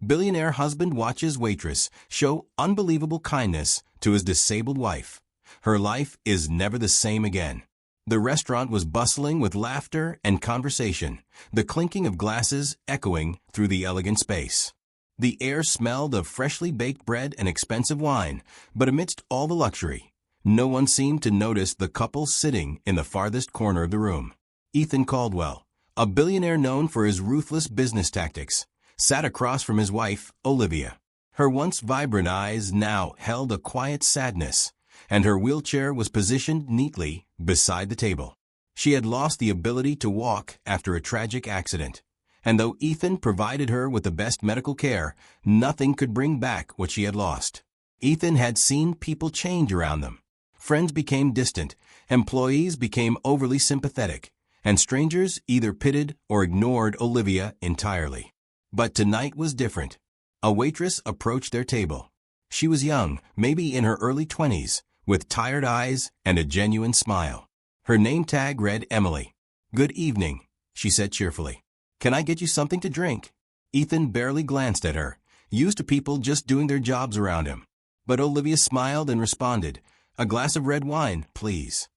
Billionaire husband watches waitress show unbelievable kindness to his disabled wife. Her life is never the same again. The restaurant was bustling with laughter and conversation, the clinking of glasses echoing through the elegant space. The air smelled of freshly baked bread and expensive wine, but amidst all the luxury, no one seemed to notice the couple sitting in the farthest corner of the room. Ethan Caldwell, a billionaire known for his ruthless business tactics, sat across from his wife, Olivia. Her once vibrant eyes now held a quiet sadness, and her wheelchair was positioned neatly beside the table. She had lost the ability to walk after a tragic accident, and though Ethan provided her with the best medical care, nothing could bring back what she had lost. Ethan had seen people change around them. Friends became distant, employees became overly sympathetic, and strangers either pitied or ignored Olivia entirely. But tonight was different. A waitress approached their table. She was young, maybe in her early 20s, with tired eyes and a genuine smile. Her name tag read Emily. "Good evening," she said cheerfully. "Can I get you something to drink?" Ethan barely glanced at her, used to people just doing their jobs around him. But Olivia smiled and responded, "A glass of red wine, please."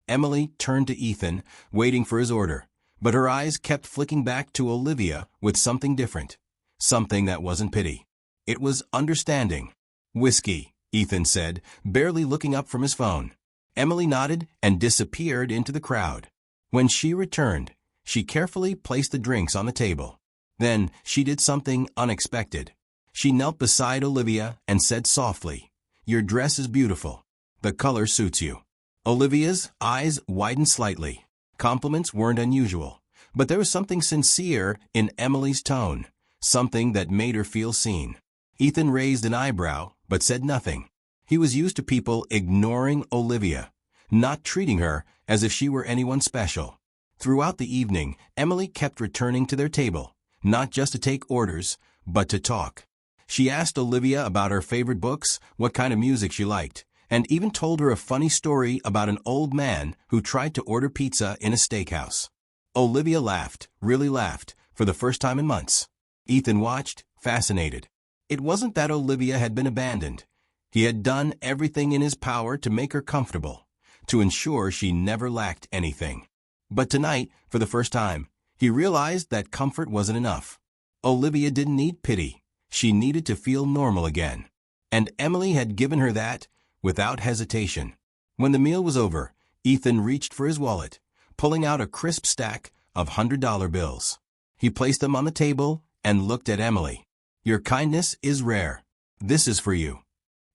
Emily turned to Ethan, waiting for his order, but her eyes kept flicking back to Olivia with something different, something that wasn't pity. It was understanding. "Whiskey," Ethan said, barely looking up from his phone. Emily nodded and disappeared into the crowd. When she returned, she carefully placed the drinks on the table. Then she did something unexpected. She knelt beside Olivia and said softly, "Your dress is beautiful. The color suits you." Olivia's eyes widened slightly. Compliments weren't unusual, but there was something sincere in Emily's tone, something that made her feel seen. Ethan raised an eyebrow, but said nothing. He was used to people ignoring Olivia, not treating her as if she were anyone special. Throughout the evening, Emily kept returning to their table, not just to take orders, but to talk. She asked Olivia about her favorite books, what kind of music she liked, and even told her a funny story about an old man who tried to order pizza in a steakhouse. Olivia laughed, really laughed, for the first time in months. Ethan watched, fascinated. It wasn't that Olivia had been abandoned. He had done everything in his power to make her comfortable, to ensure she never lacked anything. But tonight, for the first time, he realized that comfort wasn't enough. Olivia didn't need pity. She needed to feel normal again. And Emily had given her that without hesitation. When the meal was over, Ethan reached for his wallet, pulling out a crisp stack of $100 bills. He placed them on the table and looked at Emily. "Your kindness is rare. This is for you."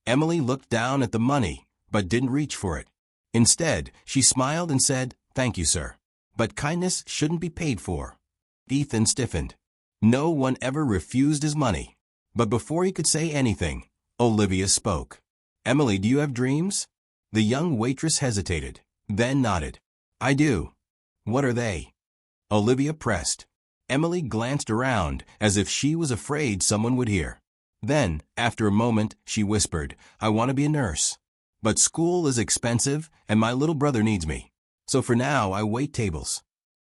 Emily looked down at the money, but didn't reach for it. Instead, she smiled and said, "Thank you, sir. But kindness shouldn't be paid for." Ethan stiffened. No one ever refused his money. But before he could say anything, Olivia spoke. "Emily, do you have dreams?" The young waitress hesitated, then nodded. "I do." "What are they?" Olivia pressed. Emily glanced around as if she was afraid someone would hear. Then, after a moment, she whispered, "I want to be a nurse. But school is expensive and my little brother needs me. So for now, I wait tables."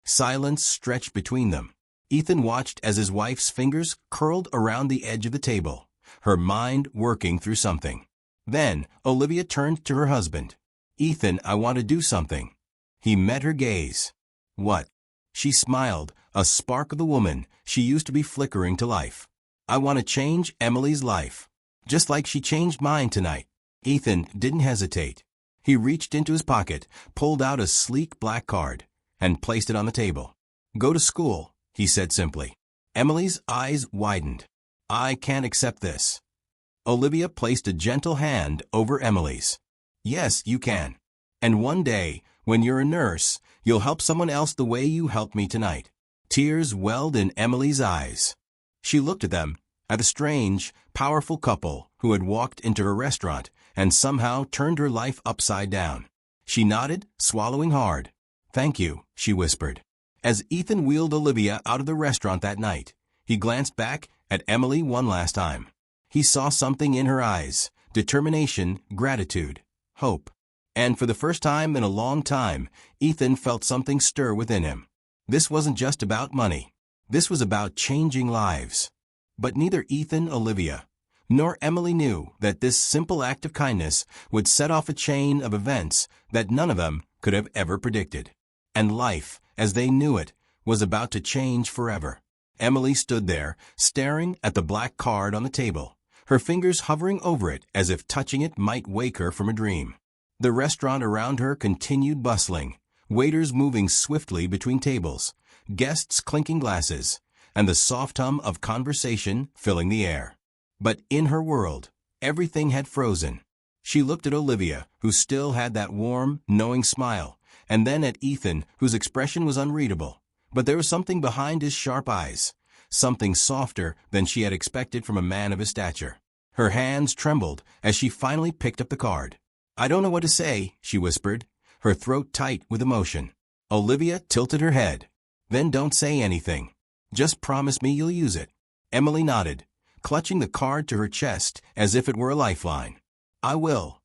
Silence stretched between them. Ethan watched as his wife's fingers curled around the edge of the table, her mind working through something. Then, Olivia turned to her husband. "Ethan, I want to do something." He met her gaze. "What?" She smiled, a spark of the woman she used to be flickering to life. "I want to change Emily's life, just like she changed mine tonight." Ethan didn't hesitate. He reached into his pocket, pulled out a sleek black card, and placed it on the table. "Go to school," he said simply. Emily's eyes widened. "I can't accept this." Olivia placed a gentle hand over Emily's. "Yes, you can. And one day, when you're a nurse, you'll help someone else the way you helped me tonight." Tears welled in Emily's eyes. She looked at them, at the strange, powerful couple who had walked into her restaurant and somehow turned her life upside down. She nodded, swallowing hard. "Thank you," she whispered. As Ethan wheeled Olivia out of the restaurant that night, he glanced back at Emily one last time. He saw something in her eyes, determination, gratitude, hope. And for the first time in a long time, Ethan felt something stir within him. This wasn't just about money. This was about changing lives. But neither Ethan, Olivia, nor Emily knew that this simple act of kindness would set off a chain of events that none of them could have ever predicted. And life, as they knew it, was about to change forever. Emily stood there, staring at the black card on the table, her fingers hovering over it as if touching it might wake her from a dream. The restaurant around her continued bustling, waiters moving swiftly between tables, guests clinking glasses, and the soft hum of conversation filling the air. But in her world, everything had frozen. She looked at Olivia, who still had that warm, knowing smile, and then at Ethan, whose expression was unreadable. But there was something behind his sharp eyes, something softer than she had expected from a man of his stature. Her hands trembled as she finally picked up the card. "I don't know what to say," she whispered, her throat tight with emotion. Olivia tilted her head. "Then don't say anything. Just promise me you'll use it." Emily nodded, clutching the card to her chest as if it were a lifeline. "I will."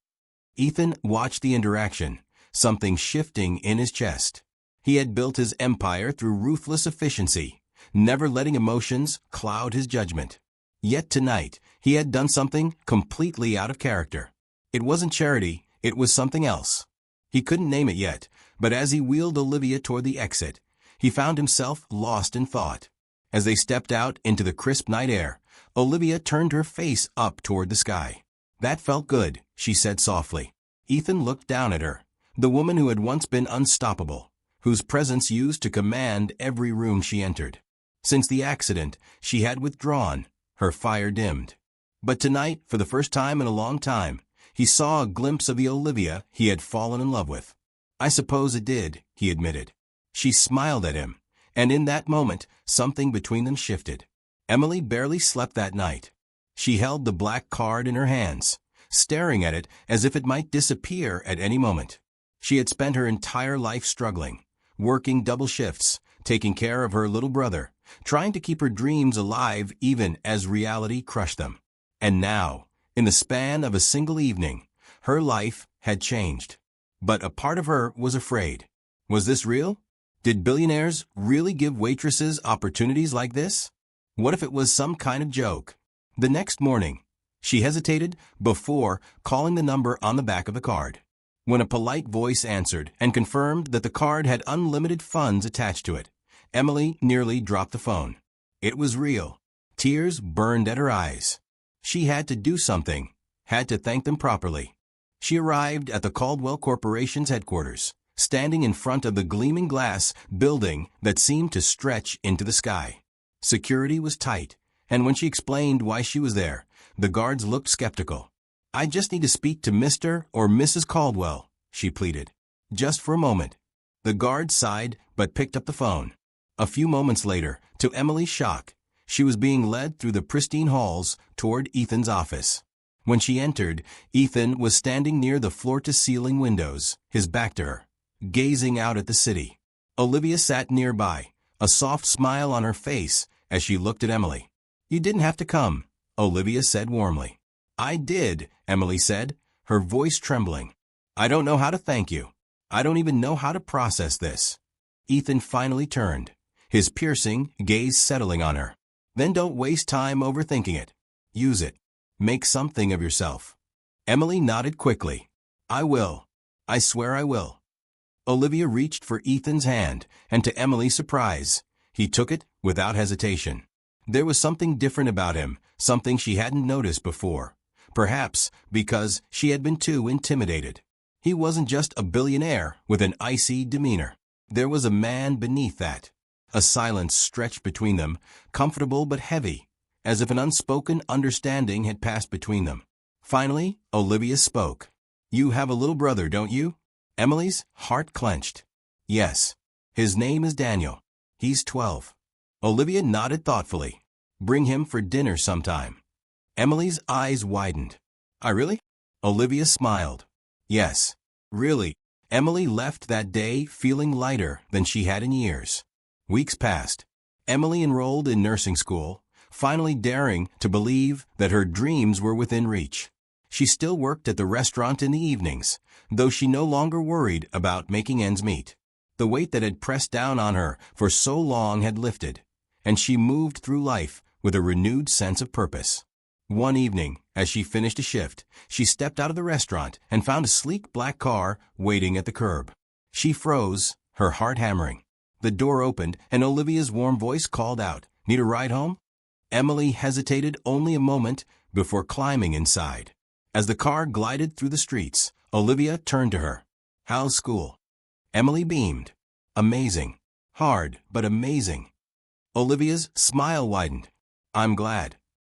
Ethan watched the interaction, something shifting in his chest. He had built his empire through ruthless efficiency, never letting emotions cloud his judgment. Yet tonight, he had done something completely out of character. It wasn't charity, it was something else. He couldn't name it yet, but as he wheeled Olivia toward the exit, he found himself lost in thought. As they stepped out into the crisp night air, Olivia turned her face up toward the sky. "That felt good," she said softly. Ethan looked down at her, the woman who had once been unstoppable, whose presence used to command every room she entered. Since the accident, she had withdrawn, her fire dimmed. But tonight, for the first time in a long time, he saw a glimpse of the Olivia he had fallen in love with. "I suppose it did," he admitted. She smiled at him, and in that moment, something between them shifted. Emily barely slept that night. She held the black card in her hands, staring at it as if it might disappear at any moment. She had spent her entire life struggling, working double shifts, taking care of her little brother, trying to keep her dreams alive even as reality crushed them. And now, in the span of a single evening, her life had changed. But a part of her was afraid. Was this real? Did billionaires really give waitresses opportunities like this? What if it was some kind of joke? The next morning, she hesitated before calling the number on the back of the card. When a polite voice answered and confirmed that the card had unlimited funds attached to it, Emily nearly dropped the phone. It was real. Tears burned at her eyes. She had to do something, had to thank them properly. She arrived at the Caldwell Corporation's headquarters, standing in front of the gleaming glass building that seemed to stretch into the sky. Security was tight, and when she explained why she was there, the guards looked skeptical. "I just need to speak to Mr. or Mrs. Caldwell," she pleaded. "Just for a moment." The guard sighed but picked up the phone. A few moments later, to Emily's shock, she was being led through the pristine halls toward Ethan's office. When she entered, Ethan was standing near the floor-to-ceiling windows, his back to her, gazing out at the city. Olivia sat nearby, a soft smile on her face as she looked at Emily. "You didn't have to come," Olivia said warmly. "I did," Emily said, her voice trembling. "I don't know how to thank you. I don't even know how to process this." Ethan finally turned, his piercing gaze settling on her. "Then don't waste time overthinking it. Use it. Make something of yourself." Emily nodded quickly. "I will. I swear I will." Olivia reached for Ethan's hand, and to Emily's surprise, he took it without hesitation. There was something different about him, something she hadn't noticed before, perhaps because she had been too intimidated. He wasn't just a billionaire with an icy demeanor. There was a man beneath that. A silence stretched between them, comfortable but heavy, as if an unspoken understanding had passed between them. Finally, Olivia spoke. "You have a little brother, don't you?" Emily's heart clenched. "Yes. His name is Daniel. He's 12. Olivia nodded thoughtfully. "Bring him for dinner sometime." Emily's eyes widened. "I really?" Olivia smiled. "Yes. Really." Emily left that day feeling lighter than she had in years. Weeks passed. Emily enrolled in nursing school, finally daring to believe that her dreams were within reach. She still worked at the restaurant in the evenings, though she no longer worried about making ends meet. The weight that had pressed down on her for so long had lifted, and she moved through life with a renewed sense of purpose. One evening, as she finished a shift, she stepped out of the restaurant and found a sleek black car waiting at the curb. She froze, her heart hammering. The door opened, and Olivia's warm voice called out, "Need a ride home?" Emily hesitated only a moment before climbing inside. As the car glided through the streets, Olivia turned to her. "How's school?" Emily beamed. "Amazing. Hard, but amazing." Olivia's smile widened. "I'm glad."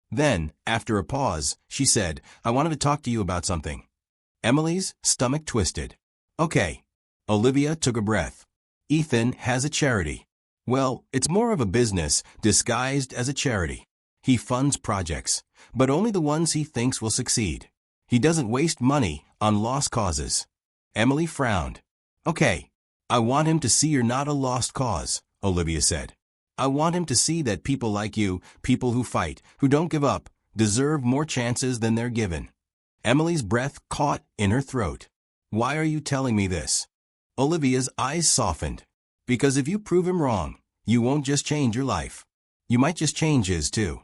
Then, after a pause, she said, "I wanted to talk to you about something." Emily's stomach twisted. "Okay." Olivia took a breath. "Ethan has a charity." "Well, it's more of a business disguised as a charity. He funds projects, but only the ones he thinks will succeed. He doesn't waste money on lost causes." Emily frowned. "Okay, I want him to see you're not a lost cause," Olivia said. "I want him to see that people like you, people who fight, who don't give up, deserve more chances than they're given." Emily's breath caught in her throat. "Why are you telling me this?" Olivia's eyes softened. "Because if you prove him wrong, you won't just change your life. You might just change his too."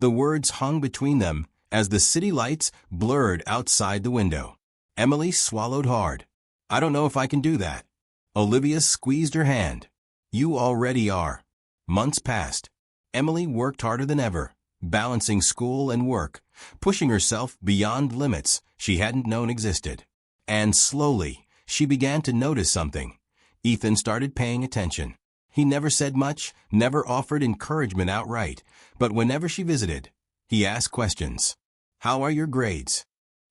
The words hung between them as the city lights blurred outside the window. Emily swallowed hard. "I don't know if I can do that." Olivia squeezed her hand. "You already are." Months passed. Emily worked harder than ever, balancing school and work, pushing herself beyond limits she hadn't known existed. And slowly, she began to notice something. Ethan started paying attention. He never said much, never offered encouragement outright, but whenever she visited, he asked questions. "How are your grades?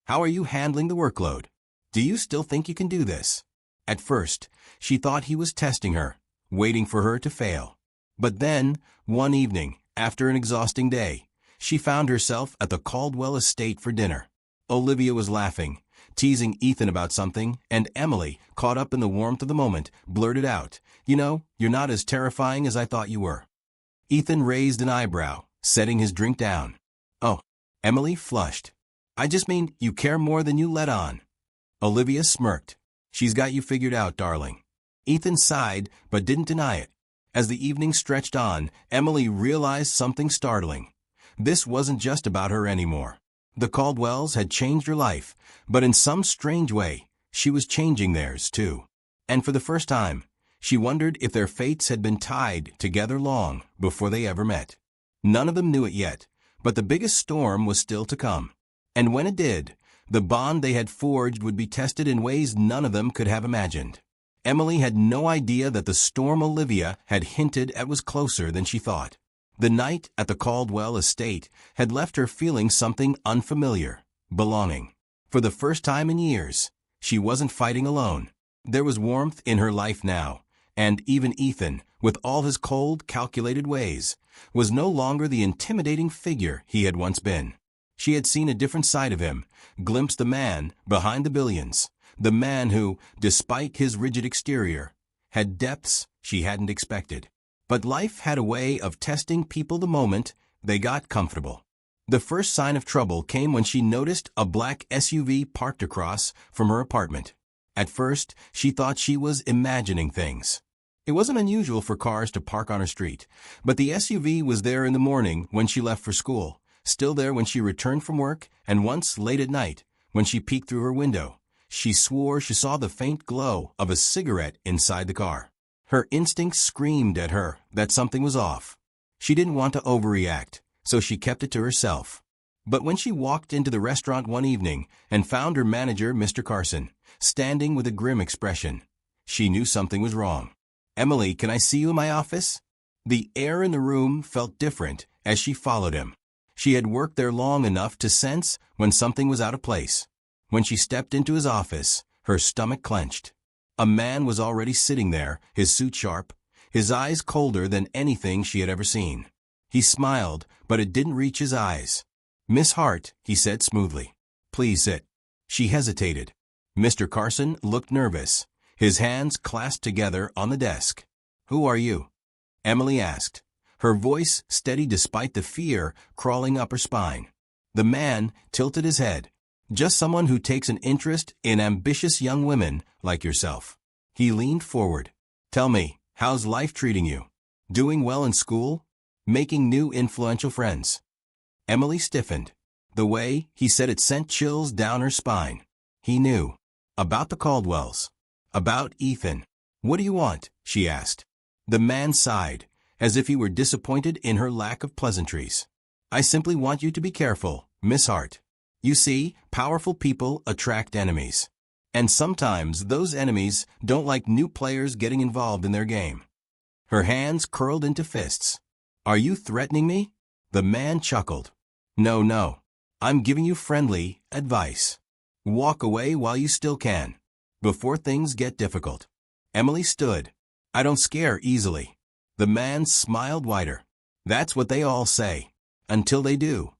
How are you handling the workload? Do you still think you can do this?" At first, she thought he was testing her, waiting for her to fail. But then, one evening, after an exhausting day, she found herself at the Caldwell estate for dinner. Olivia was laughing, teasing Ethan about something, and Emily, caught up in the warmth of the moment, blurted out, "You know, you're not as terrifying as I thought you were." Ethan raised an eyebrow, setting his drink down. "Oh." Emily flushed. "I just mean you care more than you let on." Olivia smirked. "She's got you figured out, darling." Ethan sighed, but didn't deny it. As the evening stretched on, Emily realized something startling. This wasn't just about her anymore. The Caldwells had changed her life, but in some strange way, she was changing theirs too. And for the first time, she wondered if their fates had been tied together long before they ever met. None of them knew it yet, but the biggest storm was still to come. And when it did, the bond they had forged would be tested in ways none of them could have imagined. Emily had no idea that the storm Olivia had hinted at was closer than she thought. The night at the Caldwell estate had left her feeling something unfamiliar, belonging. For the first time in years, she wasn't fighting alone. There was warmth in her life now, and even Ethan, with all his cold, calculated ways, was no longer the intimidating figure he had once been. She had seen a different side of him, glimpsed the man behind the billions, the man who, despite his rigid exterior, had depths she hadn't expected. But life had a way of testing people the moment they got comfortable. The first sign of trouble came when she noticed a black SUV parked across from her apartment. At first, she thought she was imagining things. It wasn't unusual for cars to park on her street, but the SUV was there in the morning when she left for school, still there when she returned from work, and once late at night when she peeked through her window. She swore she saw the faint glow of a cigarette inside the car. Her instincts screamed at her that something was off. She didn't want to overreact, so she kept it to herself. But when she walked into the restaurant one evening and found her manager, Mr. Carson, standing with a grim expression, she knew something was wrong. "Emily, can I see you in my office?" The air in the room felt different as she followed him. She had worked there long enough to sense when something was out of place. When she stepped into his office, her stomach clenched. A man was already sitting there, his suit sharp, his eyes colder than anything she had ever seen. He smiled, but it didn't reach his eyes. "Miss Hart," he said smoothly. "Please sit." She hesitated. Mr. Carson looked nervous, his hands clasped together on the desk. "Who are you?" Emily asked, her voice steady despite the fear crawling up her spine. The man tilted his head. "Just someone who takes an interest in ambitious young women like yourself." He leaned forward. "Tell me, how's life treating you? Doing well in school?" making new influential friends. Emily stiffened. The way he said it sent chills down her spine. He knew. About the Caldwells. About Ethan. "What do you want?" she asked. The man sighed, as if he were disappointed in her lack of pleasantries. "I simply want you to be careful, Miss Hart. You see, powerful people attract enemies. And sometimes those enemies don't like new players getting involved in their game." Her hands curled into fists. "Are you threatening me?" The man chuckled. "No, no. I'm giving you friendly advice. Walk away while you still can, before things get difficult." Emily stood. "I don't scare easily." The man smiled wider. "That's what they all say, until they do."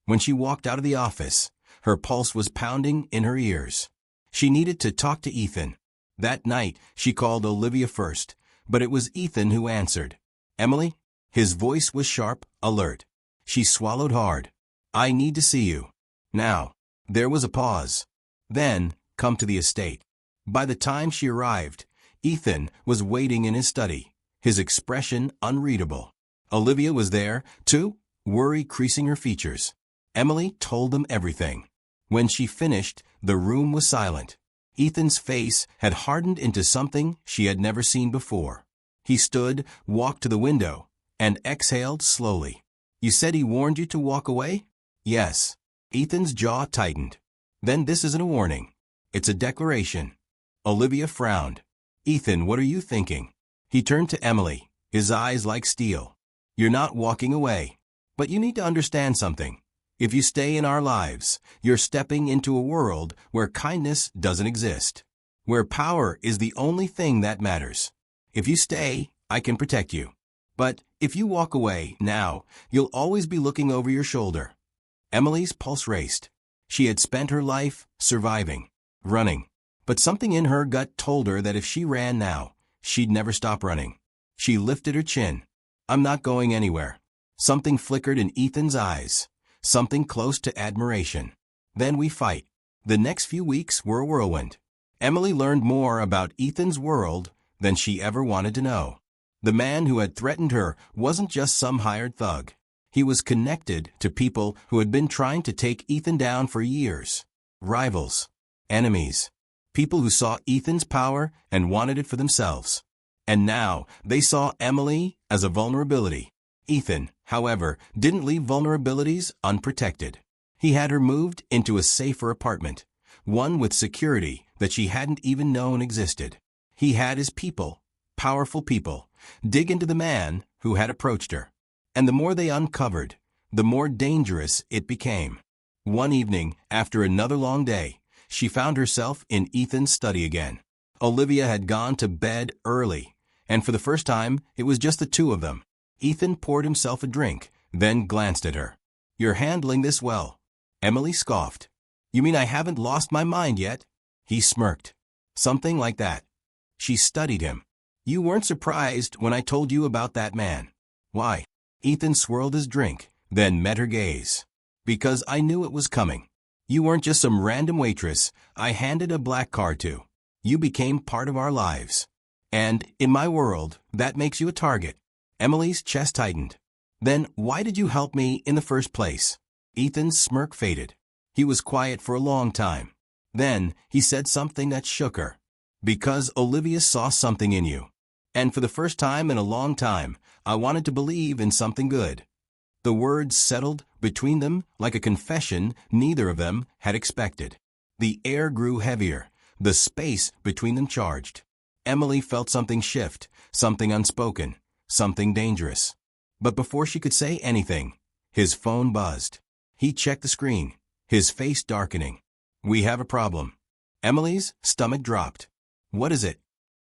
When she walked out of the office, her pulse was pounding in her ears. She needed to talk to Ethan. That night, she called Olivia first, but it was Ethan who answered. "Emily?" His voice was sharp, alert. She swallowed hard. "I need to see you. Now." There was a pause. Then, "Come to the estate." By the time she arrived, Ethan was waiting in his study, his expression unreadable. Olivia was there, too, worry creasing her features. Emily told them everything. When she finished, the room was silent. Ethan's face had hardened into something she had never seen before. He stood, walked to the window, and exhaled slowly. "You said he warned you to walk away?" "Yes." Ethan's jaw tightened. "Then this isn't a warning. It's a declaration." Olivia frowned. "Ethan, what are you thinking?" He turned to Emily, his eyes like steel. "You're not walking away. But you need to understand something. If you stay in our lives, you're stepping into a world where kindness doesn't exist, where power is the only thing that matters. If you stay, I can protect you. But if you walk away now, you'll always be looking over your shoulder." Emily's pulse raced. She had spent her life surviving, running. But something in her gut told her that if she ran now, she'd never stop running. She lifted her chin. "I'm not going anywhere." Something flickered in Ethan's eyes. Something close to admiration. "Then we fight." The next few weeks were a whirlwind. Emily learned more about Ethan's world than she ever wanted to know. The man who had threatened her wasn't just some hired thug. He was connected to people who had been trying to take Ethan down for years. Rivals. Enemies. People who saw Ethan's power and wanted it for themselves. And now they saw Emily as a vulnerability. Ethan, however, didn't leave vulnerabilities unprotected. He had her moved into a safer apartment, one with security that she hadn't even known existed. He had his people, powerful people, dig into the man who had approached her. And the more they uncovered, the more dangerous it became. One evening, after another long day, she found herself in Ethan's study again. Olivia had gone to bed early, and for the first time, it was just the two of them. Ethan poured himself a drink, then glanced at her. "You're handling this well." Emily scoffed. "You mean I haven't lost my mind yet?" He smirked. "Something like that." She studied him. "You weren't surprised when I told you about that man." "Why?" Ethan swirled his drink, then met her gaze. "Because I knew it was coming. You weren't just some random waitress I handed a black card to. You became part of our lives. And, in my world, that makes you a target." Emily's chest tightened. "Then why did you help me in the first place?" Ethan's smirk faded. He was quiet for a long time. Then he said something that shook her. "Because Olivia saw something in you. And for the first time in a long time, I wanted to believe in something good." The words settled between them like a confession neither of them had expected. The air grew heavier, the space between them charged. Emily felt something shift, something unspoken, something dangerous. But before she could say anything, his phone buzzed. He checked the screen, his face darkening. "We have a problem." Emily's stomach dropped. "What is it?"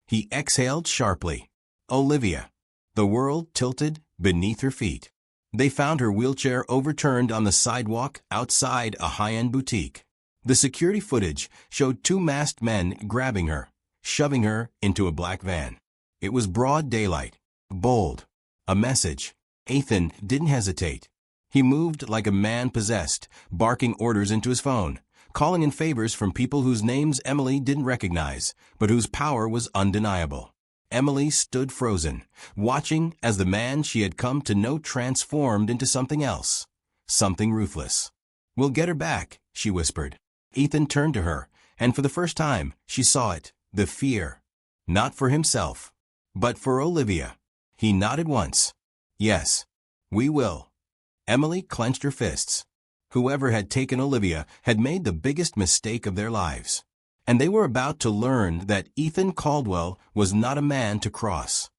He exhaled sharply. "Olivia." The world tilted beneath her feet. They found her wheelchair overturned on the sidewalk outside a high-end boutique. The security footage showed two masked men grabbing her, shoving her into a black van. It was broad daylight, bold, a message. Ethan didn't hesitate. He moved like a man possessed, barking orders into his phone, calling in favors from people whose names Emily didn't recognize, but whose power was undeniable. Emily stood frozen, watching as the man she had come to know transformed into something else, something ruthless. "We'll get her back," she whispered. Ethan turned to her, and for the first time, she saw it, the fear. Not for himself, but for Olivia. He nodded once. "Yes, we will." Emily clenched her fists. Whoever had taken Olivia had made the biggest mistake of their lives. And they were about to learn that Ethan Caldwell was not a man to cross.